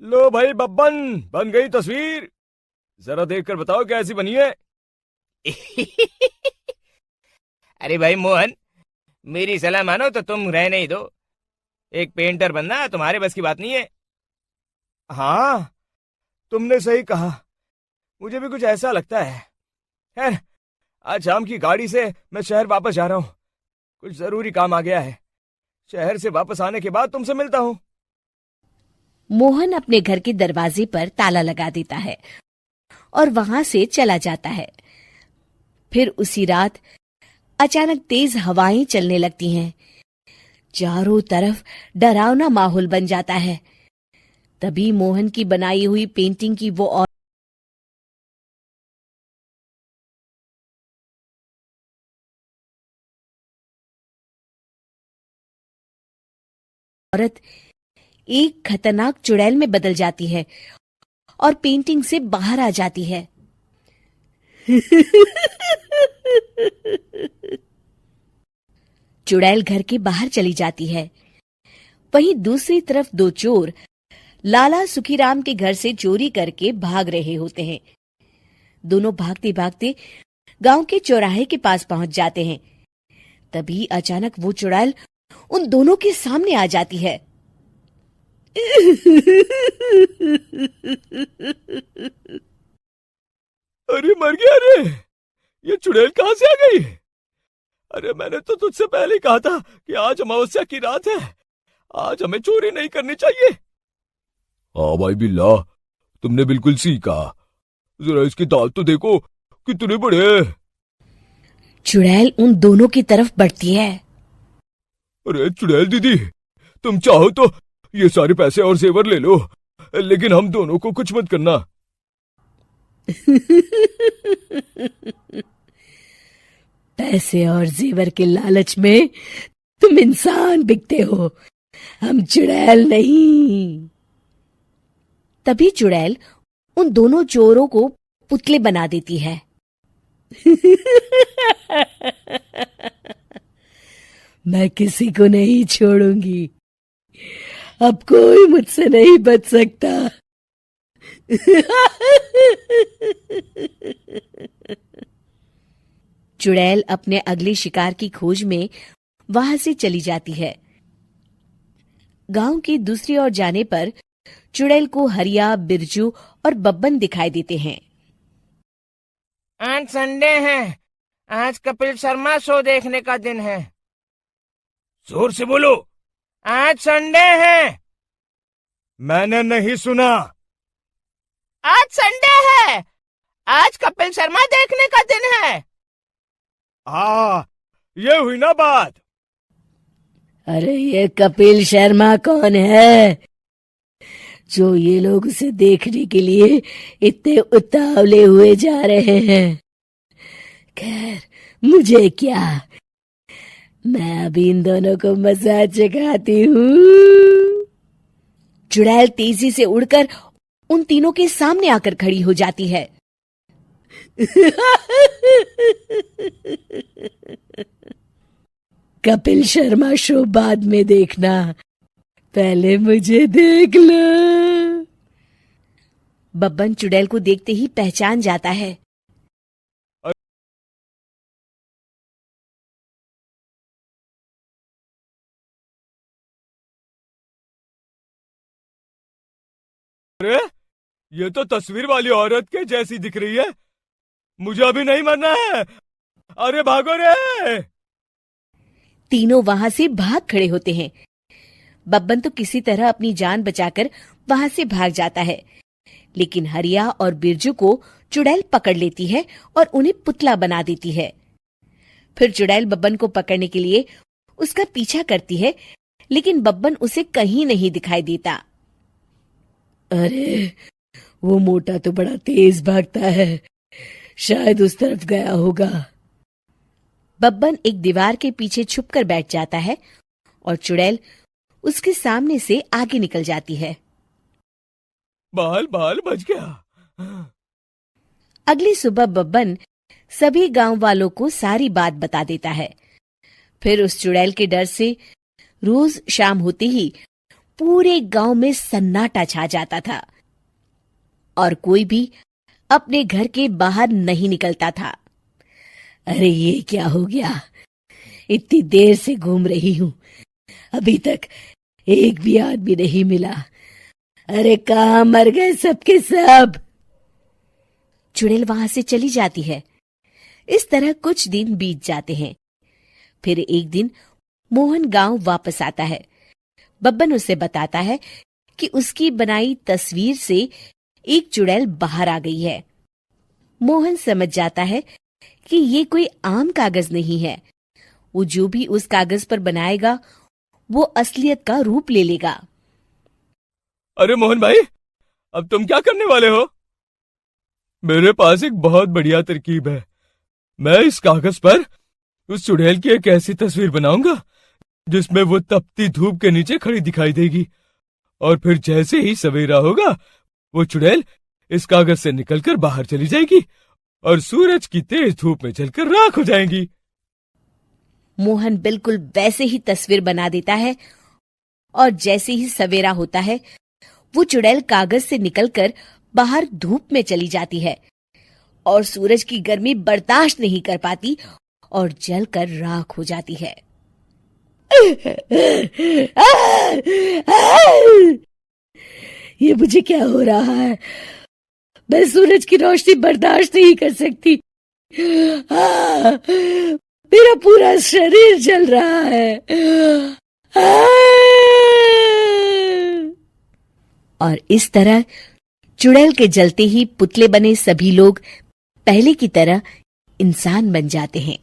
लो भाई बब्बन, बन गई तस्वीर। जरा देखकर बताओ कैसी बनी है। अरे भाई मोहन, मेरी सलाह मानो तो तुम रहने ही दो। एक पेंटर बनना तुम्हारे बस की बात नहीं है। हाँ, तुमने सही कहा। मुझे भी कुछ ऐसा लगता है। खैर, आज शाम की गाड़ी से मैं शहर वापस जा रहा हूँ। कुछ जरूरी काम आ गया है। शहर से वापस आने के बाद तुमसे मिलता हूँ। मोहन अपने घर के दरवाजे पर ताला लगा देता है और वहां से चला जाता है। फिर उसी रात अचानक तेज हवाएं चलने लगती हैं। चारों तरफ डरावना माहौल बन जाता है। तभी मोहन की बनाई हुई पेंटिंग की वो औरत एक खतरनाक चुड़ैल में बदल जाती है और पेंटिंग से बाहर आ जाती है। चुड़ैल घर के बाहर चली जाती है। वहीं दूसरी तरफ दो चोर लाला सुखीराम के घर से चोरी करके भाग रहे होते हैं। दोनों भागते भागते गांव के चौराहे के पास पहुंच जाते हैं। तभी अचानक वो चुड़ैल उन दोनों के सामने आ जाती है। अरे मर गया रे। ये चुड़ैल कहाँ से आ गई? अरे मैंने तो तुझसे पहले ही कहा था कि आज अमावस्या की रात है। आज हमें चोरी नहीं करनी चाहिए। हाँ भाई बिल्ला, तुमने बिल्कुल सही कहा। जरा इसके दांत तो देखो, कितने बड़े हैं। चुड़ैल उन दोनों की तरफ बढ़ती है। अरे चुड़ैल दीदी, तुम चाहो तो ये सारे पैसे और जेवर ले लो, लेकिन हम दोनों को कुछ मत करना। पैसे और जेवर के लालच में तुम इंसान बिकते हो, हम चुड़ैल नहीं। तभी चुड़ैल उन दोनों चोरों को पुतले बना देती है। मैं किसी को नहीं छोड़ूंगी। अब कोई मुझसे नहीं बच सकता। चुड़ैल अपने अगले शिकार की खोज में वहां से चली जाती है। गांव की दूसरी ओर जाने पर चुड़ैल को हरिया, बिरजू और बब्बन दिखाई देते हैं। आज संडे है, आज कपिल शर्मा शो देखने का दिन है। जोर से बोलो। आज संडे है। मैंने नहीं सुना। आज संडे है, आज कपिल शर्मा देखने का दिन है। हाँ, ये हुई ना बात। अरे ये कपिल शर्मा कौन है जो ये लोग उसे देखने के लिए इतने उतावले हुए जा रहे हैं? खैर, मुझे क्या, मैं अभी इन दोनों को मजा चखाती हूँ। चुड़ैल तेजी से उड़कर उन तीनों के सामने आकर खड़ी हो जाती है। कपिल शर्मा शो बाद में देखना, पहले मुझे देख लो। बब्बन चुड़ैल को देखते ही पहचान जाता है। अरे ये तो तस्वीर वाली औरत के जैसी दिख रही है। मुझे अभी नहीं मरना है। अरे भागो रे। तीनों वहां से भाग खड़े होते हैं। बब्बन तो किसी तरह अपनी जान बचाकर वहां से भाग जाता है, लेकिन हरिया और बिरजू को चुड़ैल पकड़ लेती है और उन्हें पुतला बना देती है। फिर चुड़ैल बब्बन को पकड़ने के लिए उसका पीछा करती है, लेकिन बब्बन उसे कहीं नहीं दिखाई देता। अरे वो मोटा तो बड़ा तेज भागता है, शायद उस तरफ गया होगा। बब्बन एक दीवार के पीछे छुपकर बैठ जाता है और चुड़ैल उसके सामने से आगे निकल जाती है। बाल बाल बच गया। अगली सुबह बब्बन सभी गांव वालों को सारी बात बता देता है। फिर उस चुड़ैल के डर से रोज शाम होते ही पूरे गांव में सन्नाटा छा जाता था और कोई भी अपने घर के बाहर नहीं निकलता था। अरे ये क्या हो गया? इतनी देर से घूम रही हूं, अभी तक एक भी आदमी नहीं मिला। अरे कहां मर गए सबके सब? चुड़ैल वहां से चली जाती है। इस तरह कुछ दिन बीत जाते हैं। फिर एक दिन मोहन गांव वापस आता है। बब्बन उसे बताता है कि उसकी बनाई तस्वीर से एक चुड़ैल बाहर आ गई है। मोहन समझ जाता है कि ये कोई आम कागज नहीं है। वो जो भी उस कागज पर बनाएगा वो असलियत का रूप ले लेगा। अरे मोहन भाई, अब तुम क्या करने वाले हो? मेरे पास एक बहुत बढ़िया तरकीब है। मैं इस कागज पर उस चुड़ैल की एक ऐसी तस्वीर बनाऊंगा जिसमें वो तपती धूप के नीचे खड़ी दिखाई देगी, और फिर जैसे ही सवेरा होगा वो चुड़ैल इस कागज से निकलकर बाहर चली जाएगी और सूरज की तेज धूप में जलकर राख हो जाएंगी। मोहन बिल्कुल वैसे ही तस्वीर बना देता है और जैसे ही सवेरा होता है वो चुड़ैल कागज से निकलकर बाहर धूप में चली जाती है और सूरज की गर्मी बर्दाश्त नहीं कर पाती और जलकर राख हो जाती है। ये मुझे क्या हो रहा है? मैं सूरज की रोशनी बर्दाश्त नहीं कर सकती। मेरा पूरा शरीर जल रहा है। और इस तरह चुड़ैल के जलते ही पुतले बने सभी लोग पहले की तरह इंसान बन जाते हैं।